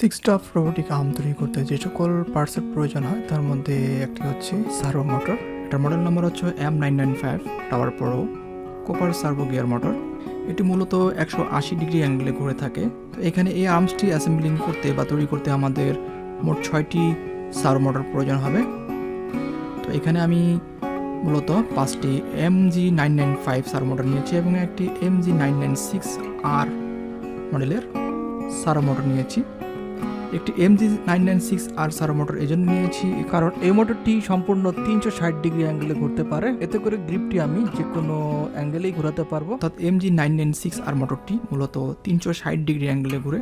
DOF robotic arm তৈরি করতে যে সকল পার্টসের প্রয়োজন হয় তার মধ্যে একটি হচ্ছে সার্ভো মোটর। এটার মডেল নম্বর হচ্ছে M995 tower pro copper servo gear motor. এটি মূলত 180 ডিগ্রি অ্যাঙ্গেলে ঘুরে থাকে। তো এখানে এই আর্মসটি অ্যাসেম্বলিং করতে বা তৈরি করতে আমাদের মোট 6টি সার্ভো মোটর প্রয়োজন হবে। তো এখানে আমি মূলত 5টি MG995 সার্ভো মোটর নিয়েছি এবং একটি MG996R মডেলের সার্ভো মোটর নিয়েছি। একটি MG996R সার্ভো মোটর এজন্য নিয়েছি কারণ এই মোটরটি সম্পূর্ণ 360 ডিগ্রি অ্যাঙ্গেলে ঘুরতে পারে। এতে করে গ্রিপটি আমি যে কোনো অ্যাঙ্গেলেই ঘোরাতে পারবো। অর্থাৎ MG996R মোটরটি মূলত 360 ডিগ্রি অ্যাঙ্গেলে ঘুরে।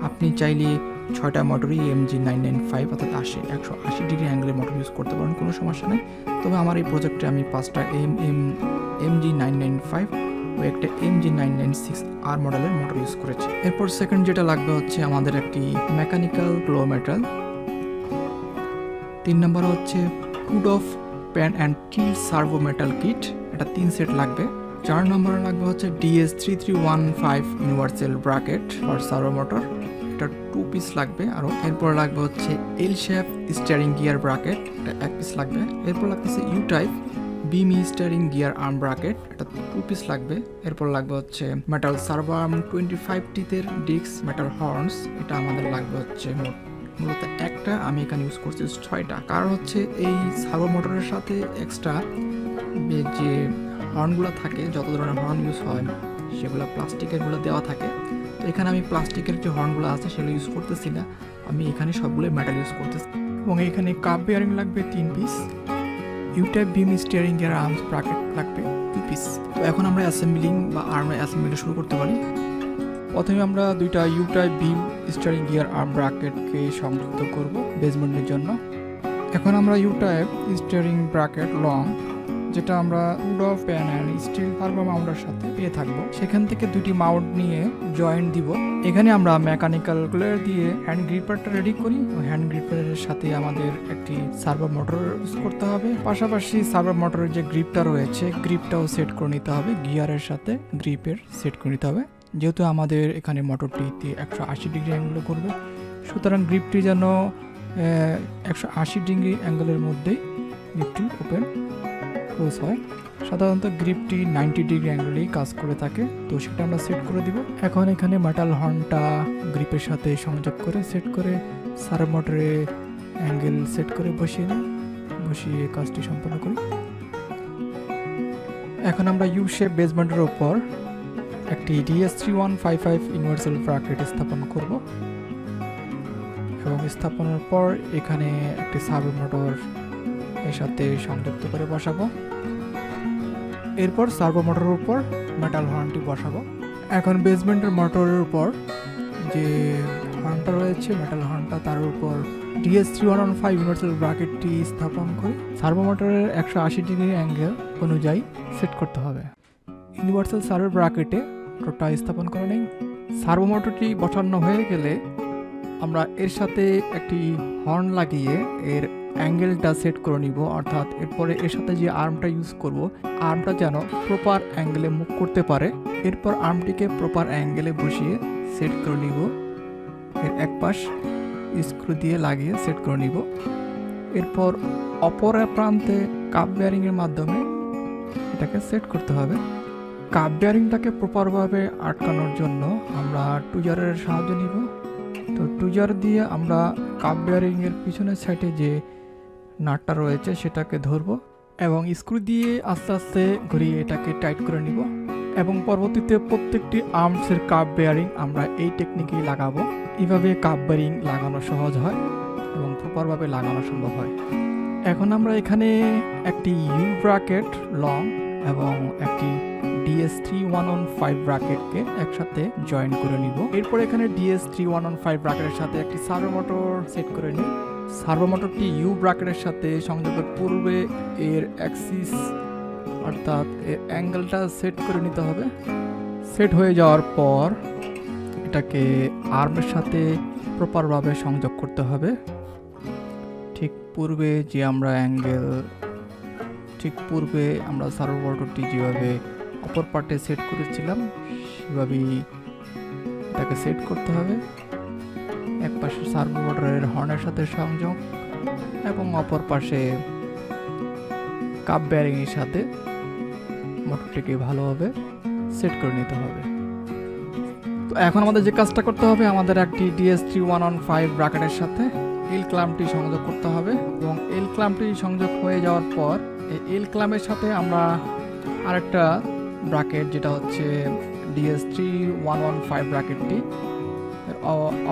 আপনি চাইলে 6টা মোটরই MG995 অর্থাৎ 180 ডিগ্রি অ্যাঙ্গেলের মোটর ইউজ করতে পারেন, কোনো সমস্যা নেই। তবে আমার এই প্রজেক্টে আমি 5টা MG995 ও একটা MG996R মডেলের মোটর ইউজ করেছি। এরপর সেকেন্ড যেটা লাগবে হচ্ছে আমাদের একটি মেকানিক্যাল গ্লো মেটাল। 3 নম্বর হচ্ছে DOF pan and tilt servo metal kit, এটা 3 সেট লাগবে। 4 নম্বরে লাগবে হচ্ছে DS3315 universal bracket for servo motor, এটা 2 পিস লাগবে। আরও এরপর লাগবে হচ্ছে L shape steering gear bracket, এটা 1 পিস লাগবে। এরপর লাগতেছে U type beam steering gear arm bracket, এটা 2 পিস লাগবে। এরপর লাগবে হচ্ছে মেটাল সার্ভো আর্ম 25 টিথের ডিস্ক মেটাল হর্নস, এটা আমাদের লাগবে হচ্ছে মূলত একটা, আমি এখানে ইউজ করছি 6টা। কারণ হচ্ছে এই সার্ভো মোটরের সাথে এক্সট্রা যে হর্নগুলো থাকে, যত ধরনের হর্ন ইউজ হয় সেগুলো প্লাস্টিকেরগুলো দেওয়া থাকে। তো এখানে আমি প্লাস্টিকের যে হর্নগুলো আছে সেগুলো ইউজ করতেছি না, আমি এখানে সবগুলোই মেটাল ইউজ করতেছি। এবং এখানে কাপ বেয়ারিং লাগবে 3 piece, U type beam steering এর আর্মস ব্র্যাকেট লাগবে 2 পিস। তো এখন আমরা অ্যাসেম্বলিং বা আর্মের অ্যাসেম্বলি শুরু করতে পারি। প্রথমে আমরা 2টা U type beam steering gear arm ব্র্যাকেটকে সংযুক্ত করব বেসমেন্টের জন্য। এখন আমরা U type steering bracket long, যেটা আমরা DOF pan and steel servo মাউন্টের সাথে পেয়ে থাকবো, সেখান থেকে 2টি মাউন্ট নিয়ে জয়েন্ট দিব। এখানে আমরা মেকানিক্যাল গ্লেয়ার দিয়ে হ্যান্ড গ্রিপারটা রেডি করি। হ্যান্ড গ্রিপারের সাথে আমাদের একটি সার্ভো মোটর ইউজ করতে হবে। পাশাপাশি সার্ভো মোটরের যে গ্রিপটা রয়েছে গ্রিপটাও সেট করে নিতে হবে, গিয়ারের সাথে গ্রিপের সেট করে নিতে হবে। যেহেতু আমাদের এখানে মোটরটিতে 180 ডিগ্রি অ্যাঙ্গেলে করবে, সুতরাং গ্রিপটি যেন 180 ডিগ্রি অ্যাঙ্গেলের মধ্যেই গ্রিপটি ওপেন ক্লোজ হয়। সাধারণত গ্রিপটি 90 ডিগ্রি অ্যাঙ্গেলেই কাজ করে থাকে, তো সেটা আমরা সেট করে দিব। এখন এখানে মেটাল হর্নটা গ্রিপের সাথে সংযোগ করে সেট করে সার্ভো মোটরে অ্যাঙ্গেল সেট করে বসিয়ে কাজটি সম্পন্ন করি। এখন আমরা ইউ শেপ বেসমেন্টের উপর একটি DS3155 ইউনিভার্সাল ব্র্যাকেট স্থাপন করব এবং স্থাপনের পর এখানে একটি সার্ভো মোটর এর সাথে সংযুক্ত করে বসাবো। এরপর সার্ভো মোটরের উপর মেটাল হর্নটি বসাবো। এখন বেসমেন্টের মোটরের উপর যে হর্নটা রয়েছে মেটাল হর্নটা, তার উপর DS3115 ইউনিভার্সাল ব্র্যাকেটটি স্থাপন করে সার্ভো মোটরের 180 ডিগ্রি অ্যাঙ্গেল অনুযায়ী সেট করতে হবে। ইউনিভার্সাল সার্ভো ব্র্যাকেটে মোটরটা স্থাপন করে নেই। সার্ভো মোটরটি বসানো হয়ে গেলে আমরা এর সাথে একটি হর্ন লাগিয়ে এর অ্যাঙ্গেলটা সেট করে নিব। অর্থাৎ এরপরে এর সাথে যে আর্মটা ইউজ করব, আর্মটা যেন প্রপার অ্যাঙ্গেলে মুভ করতে পারে। এরপর আর্মটিকে প্রপার অ্যাঙ্গেলে বসিয়ে সেট করে নিব। এর এক পাশ স্ক্রু দিয়ে লাগিয়ে সেট করে নিব। এরপর অপর প্রান্তে কাপ বেয়ারিংয়ের মাধ্যমে এটাকে সেট করতে হবে। কাপ বেয়ারিংটাকে প্রপারভাবে আটকানোর জন্য আমরা টুজারের সাহায্য নিব। তো টুজার দিয়ে আমরা কাপ বেয়ারিংয়ের পিছনের সাইডে যে নাটটা রয়েছে সেটাকে ধরব এবং স্ক্রু দিয়ে আস্তে আস্তে ঘুরিয়ে এটাকে টাইট করে নিব। এবং পরবর্তীতে প্রত্যেকটি আর্মসের কাপ বেয়ারিং আমরা এই টেকনিকেই লাগাবো। এইভাবে কাপ বেয়ারিং লাগানো সহজ হয় এবং প্রপারভাবে লাগানো সম্ভব হয়। এখন আমরা এখানে একটি ইউ ব্র্যাকেট লং এবং একটি DS3115 ব্র্যাকেটকে একসাথে জয়েন করে নিব। এরপর এখানে DS3115 ব্র্যাকেটের সাথে একটি সার্ভো মোটর সেট করে নিই। সার্ভো মোটরটি ইউ ব্র্যাকেটের সাথে সংযোগের পূর্বে এর অ্যাক্সিস অর্থাৎ এর অ্যাঙ্গেলটা সেট করে নিতে হবে। সেট হয়ে যাওয়ার পর এটাকে আর্মের সাথে প্রপারভাবে সংযোগ করতে হবে। ঠিক পূর্বে আমরা সার্ভো মোটরটি যেভাবে অপর পার্টে সেট করেছিলাম সেভাবেই এটাকে সেট করতে হবে। এক পাশে সার্ভো মোটরের হর্নের সাথে সংযোগ এবং অপর পাশে কাপ বেয়ারিং এর সাথে মোটরটিকে ভালোভাবে সেট করে নিতে হবে। তো এখন আমাদের যে কাজটা করতে হবে, আমাদের একটি DS3115 ব্র্যাকেটের সাথে এল ক্ল্যাম্পটি সংযোগ করতে হবে এবং এল ক্ল্যাম্পটি সংযোগ হয়ে যাওয়ার পর এই এল ক্ল্যাম্পের সাথে আমরা আরেকটা ব্র্যাকেট, যেটা হচ্ছে DS3115 ব্র্যাকেটটি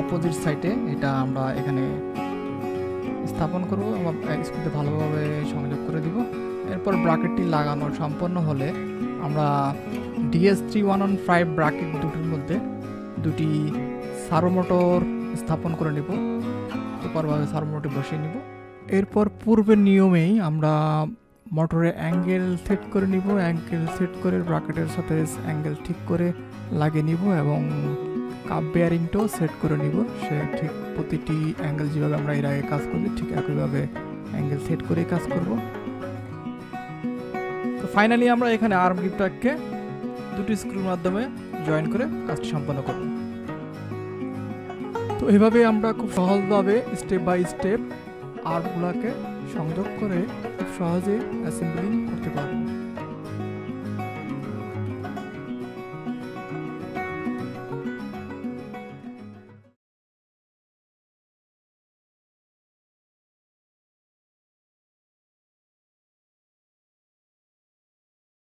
অপোজিট সাইডে, এটা আমরা এখানে স্থাপন করব এবং স্ক্রুতে ভালোভাবে সংযোগ করে দিব। এরপর ব্র্যাকেটটি লাগানো সম্পন্ন হলে আমরা DS3115 ব্র্যাকেট দুটির মধ্যে দুটি সার্ভো মোটর স্থাপন করে নিব, প্রপারভাবে সার্ভো মোটর বসিয়ে নিব। এরপর পূর্বের নিয়মেই আমরা মোটরের অ্যাঙ্গেল সেট করে নিব, অ্যাঙ্গেল সেট করে ব্র্যাকেটের সাথে অ্যাঙ্গেল ঠিক করে লাগিয়ে নিব এবং কাপ বেয়ারিংটাও সেট করে নিব। সে ঠিক প্রতিটি অ্যাঙ্গেল যেভাবে আমরা এর আগে কাজ করি ঠিক একইভাবে অ্যাঙ্গেল সেট করেই কাজ করব। তো ফাইনালি আমরা এখানে আর্ম গ্রিপটাকে দুটি স্ক্রুর মাধ্যমে জয়েন করে কাজটি সম্পন্ন করব। তো এভাবে আমরা খুব সহজভাবে স্টেপ বাই স্টেপ আর্মগুলোকে সংযোগ করে খুব সহজে অ্যাসেম্বলিং করতে পারবো।